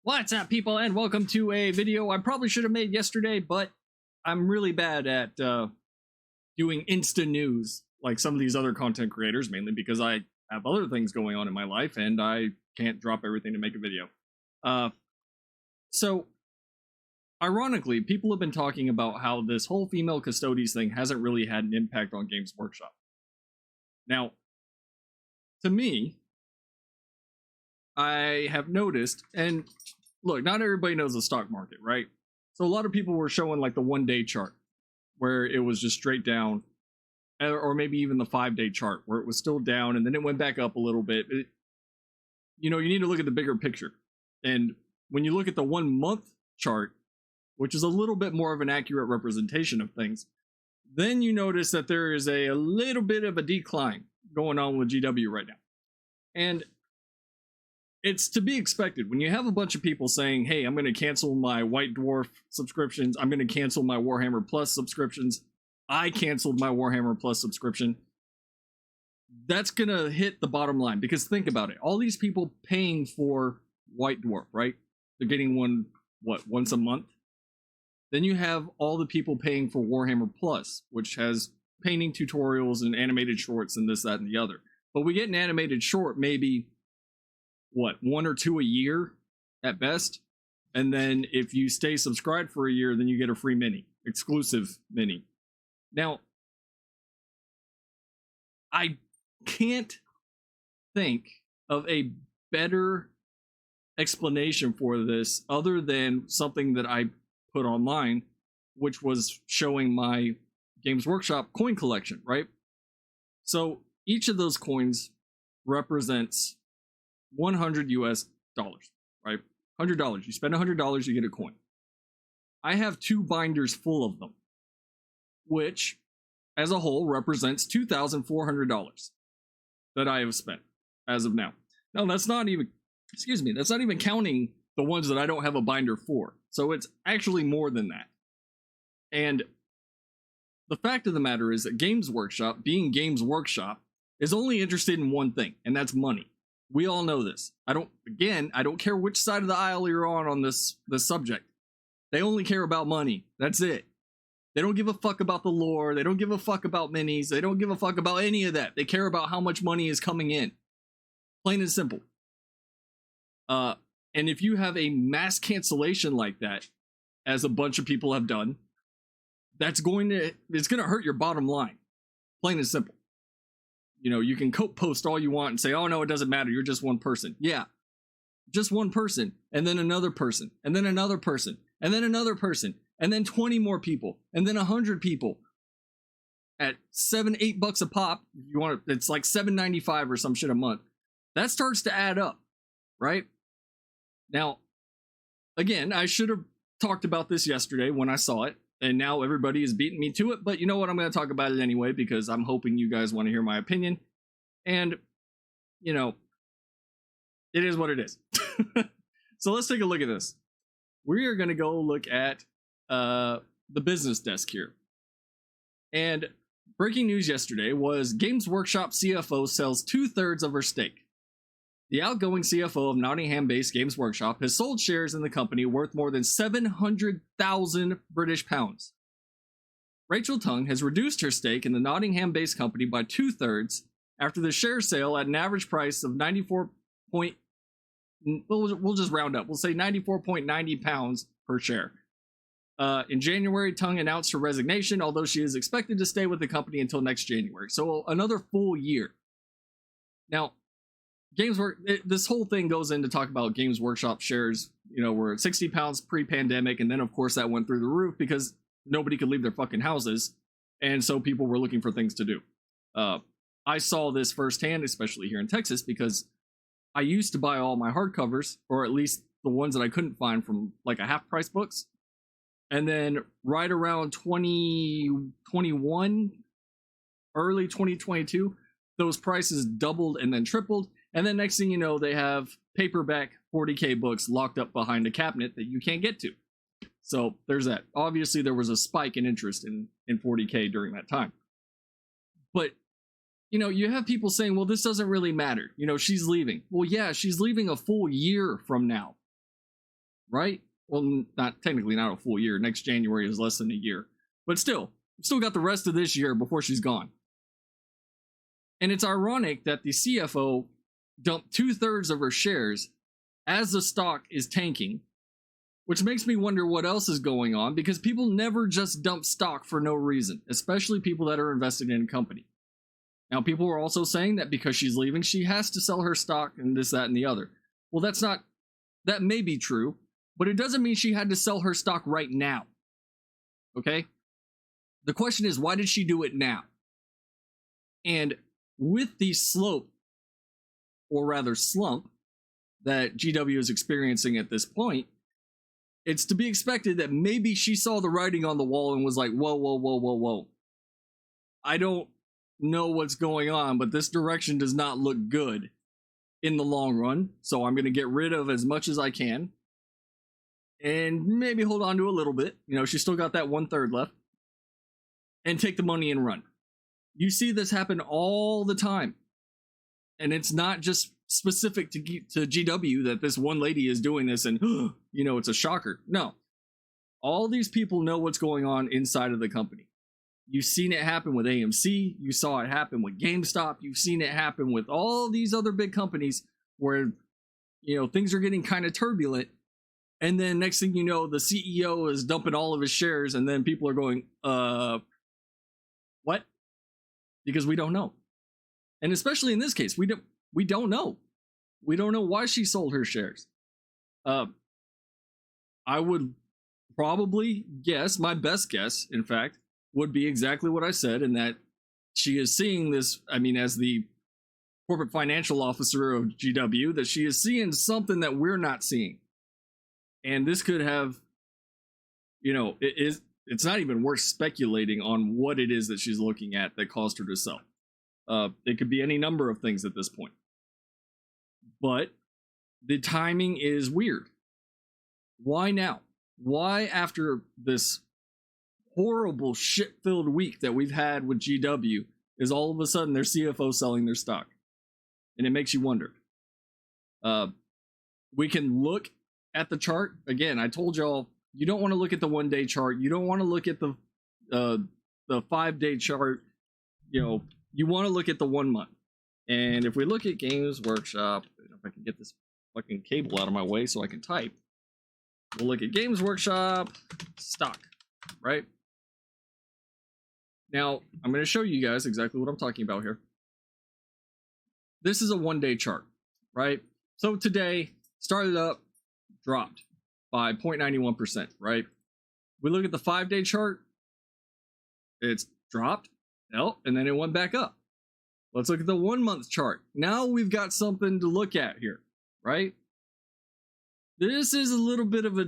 What's up, people, and welcome to a video I probably should have made yesterday, but I'm really bad at doing Insta news like some of these other content creators, mainly because I have other things going on in my life and I can't drop everything to make a video. So, ironically, people have been talking about how this whole female custodies thing hasn't really had an impact on Games Workshop. Now, to me, I have noticed, and look, not everybody knows the stock market, right? So a lot of people were showing like the 1-day chart where it was just straight down, or maybe even the 5-day chart where it was still down and then it went back up a little bit. You need to look at the bigger picture. And when you look at the 1-month chart, which is a little bit more of an accurate representation of things, then you notice that there is a little bit of a decline going on with GW right now. And it's to be expected when you have a bunch of people saying, hey, I'm going to cancel my White Dwarf subscriptions. I'm going to cancel my Warhammer Plus subscriptions. I canceled my Warhammer Plus subscription. That's going to hit the bottom line, because think about it. All these people paying for White Dwarf, right? They're getting one, once a month? Then you have all the people paying for Warhammer Plus, which has painting tutorials and animated shorts and this, that, and the other. But we get an animated short maybe 1 or 2 a year at best, and then if you stay subscribed for a year, then you get a free mini, exclusive mini. Now, I can't think of a better explanation for this other than something that I put online, which was showing my Games Workshop coin collection, right? So each of those coins represents $100 US, right? $100. You spend $100, you get a coin. I have 2 binders full of them, which as a whole represents $2,400 that I have spent as of now. Now, that's not even, that's not even counting the ones that I don't have a binder for. So it's actually more than that. And the fact of the matter is that Games Workshop, being Games Workshop, is only interested in one thing, and that's money. We all know this. I don't care which side of the aisle you're on this subject. They only care about money. That's it. They don't give a fuck about the lore. They don't give a fuck about minis. They don't give a fuck about any of that. They care about how much money is coming in. Plain and simple. And if you have a mass cancellation like that, as a bunch of people have done, it's going to hurt your bottom line. Plain and simple. You can post all you want and say, oh no, it doesn't matter, you're just one person. Yeah, just one person, and then another person, and then another person, and then another person, and then 20 more people, and then 100 people at $7-8 a pop. If you want it's like $7.95 or some shit a month. That starts to add up, right? Now, again, I should have talked about this yesterday when I saw it, and now everybody is beating me to it, but you know what? I'm going to talk about it anyway, because I'm hoping you guys want to hear my opinion. And, it is what it is. So let's take a look at this. We are going to go look at the business desk here. And breaking news yesterday was Games Workshop CFO sells 2/3 of her stake. The outgoing CFO of Nottingham-based Games Workshop has sold shares in the company worth more than 700,000 British pounds. Rachel Tung has reduced her stake in the Nottingham-based company by 2/3 after the share sale at an average price of we'll just round up. We'll say 94.90 pounds per share. In January, Tung announced her resignation, although she is expected to stay with the company until next January. So another full year. Now, this whole thing goes in to talk about Games Workshop shares. We're at 60 pounds pre-pandemic, and then of course that went through the roof because nobody could leave their fucking houses, and so people were looking for things to do. I saw this firsthand, especially here in Texas, because I used to buy all my hardcovers, or at least the ones that I couldn't find, from like a half-price books, and then right around 2021, early 2022, those prices doubled and then tripled. And then next thing you know, they have paperback 40K books locked up behind a cabinet that you can't get to. So there's that. Obviously, there was a spike in interest in 40K during that time. But you know, you have people saying, well, this doesn't really matter. You know, she's leaving. Well, yeah, she's leaving a full year from now. right? Well, not technically not a full year. Next January is less than a year, but still got the rest of this year before she's gone. And it's ironic that the CFO dumped 2/3 of her shares as the stock is tanking, which makes me wonder what else is going on, because people never just dump stock for no reason, especially people that are invested in a company. Now, people are also saying that because she's leaving, she has to sell her stock and this, that, and the other. Well, that may be true, but it doesn't mean she had to sell her stock right now. Okay? The question is, why did she do it now? And with the slope, or rather slump, that GW is experiencing at this point, it's to be expected that maybe she saw the writing on the wall and was like, whoa, whoa, whoa, whoa, whoa. I don't know what's going on, but this direction does not look good in the long run, so I'm going to get rid of as much as I can and maybe hold on to a little bit. You know, she's still got that 1/3 left, and take the money and run. You see this happen all the time, and it's not just specific to GW that this one lady is doing this and you know, it's a shocker. No, all these people know what's going on inside of the company. You've seen it happen with AMC, you saw it happen with GameStop, you've seen it happen with all these other big companies where, you know, things are getting kind of turbulent, and then next thing you know, the CEO is dumping all of his shares, and then people are going, what? Because we don't know. And especially in this case, we don't know. We don't know why she sold her shares. I would probably guess, my best guess, in fact, would be exactly what I said, in that she is seeing this, I mean, as the corporate financial officer of GW, that she is seeing something that we're not seeing. And this could have, you know, it's not even worth speculating on what it is that she's looking at that caused her to sell. It could be any number of things at this point. But the timing is weird. Why now? Why, after this horrible shit-filled week that we've had with GW, is all of a sudden their CFO selling their stock? And it makes you wonder. We can look at the chart. Again, I told y'all, you don't want to look at the 1-day chart. You don't want to look at the 5-day chart. You know, you want to look at the 1 month. And if we look at Games Workshop, if I can get this fucking cable out of my way so I can type, we'll look at Games Workshop stock, right? Now, I'm going to show you guys exactly what I'm talking about here. This is a 1-day chart, right? So today, started up, dropped by 0.91%, right? We look at the 5-day chart, it's dropped, and then it went back up. Let's look at the 1-month chart. Now we've got something to look at here, right? This is a little bit of a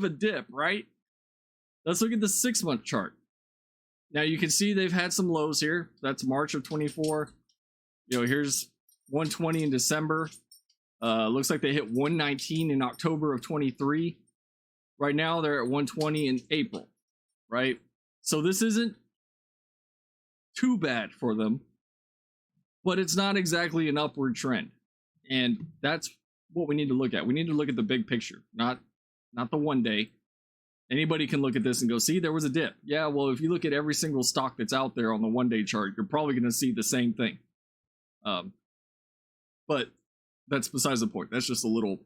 dip, right? Let's look at the 6-month chart. Now you can see they've had some lows here. That's March of 24. You know, here's 120 in December. Looks like they hit 119 in October of 23. Right now they're at 120 in April, right? So this isn't too bad for them, but it's not exactly an upward trend. And that's what we need to look at. We need to look at the big picture, not the 1 day. Anybody can look at this and go, see, there was a dip. Yeah, well, if you look at every single stock that's out there on the 1-day chart, you're probably going to see the same thing. But that's besides the point. That's just a little,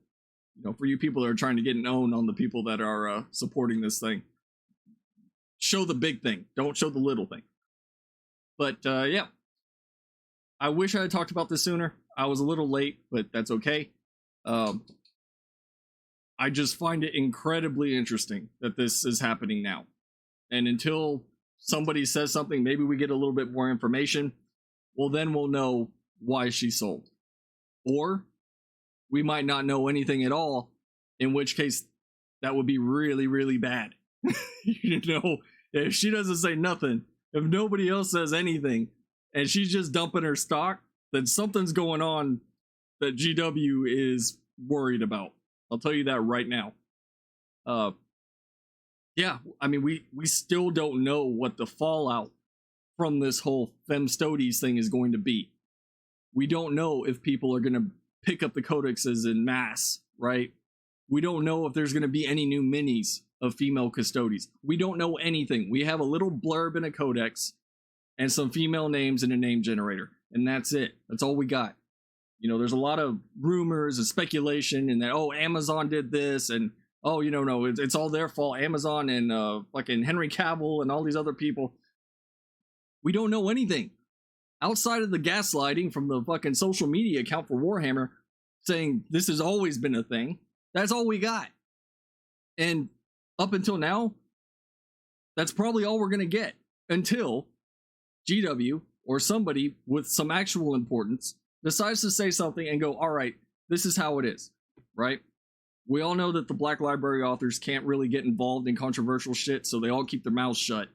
you know, for you people that are trying to get known on the people that are supporting this thing. Show the big thing. Don't show the little thing. But yeah, I wish I had talked about this sooner. I was a little late, but that's okay. I just find it incredibly interesting that this is happening now. And until somebody says something, maybe we get a little bit more information, well, then we'll know why she sold. Or we might not know anything at all, in which case that would be really, really bad. You know, if she doesn't say nothing, if nobody else says anything, and she's just dumping her stock, then something's going on that GW is worried about. I'll tell you that right now. Yeah, I mean, we still don't know what the fallout from this whole Femstodes thing is going to be. We don't know if people are going to pick up the codexes en masse, right? We don't know if there's going to be any new minis of female custodies. We don't know anything. We have a little blurb in a codex and some female names in a name generator, and that's it. That's all we got. You know, there's a lot of rumors and speculation, and that, oh, Amazon did this, and oh, you know, no, it's all their fault. Amazon and fucking Henry Cavill and all these other people. We don't know anything outside of the gaslighting from the fucking social media account for Warhammer saying this has always been a thing. That's all we got. And up until now, that's probably all we're going to get until GW or somebody with some actual importance decides to say something and go, all right, this is how it is, right? We all know that the Black Library authors can't really get involved in controversial shit, so they all keep their mouths shut,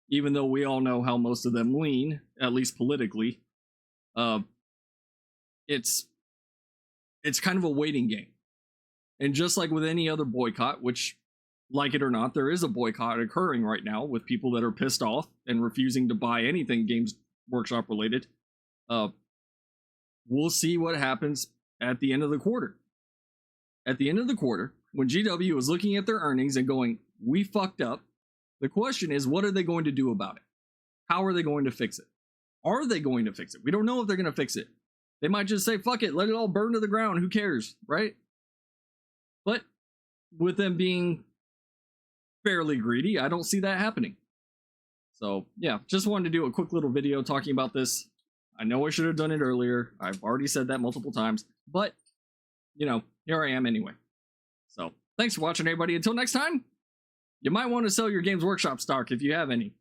even though we all know how most of them lean, at least politically. It's kind of a waiting game. And just like with any other boycott, which, like it or not, there is a boycott occurring right now with people that are pissed off and refusing to buy anything Games Workshop related. We'll see what happens at the end of the quarter. At the end of the quarter, when GW is looking at their earnings and going, we fucked up, the question is, what are they going to do about it? How are they going to fix it? Are they going to fix it? We don't know if they're going to fix it. They might just say, fuck it, let it all burn to the ground, who cares, right? But with them being fairly greedy, I don't see that happening. So, yeah, just wanted to do a quick little video talking about this. I know I should have done it earlier. I've already said that multiple times, but, you know, here I am anyway. So, thanks for watching, everybody. Until next time, you might want to sell your Games Workshop stock if you have any.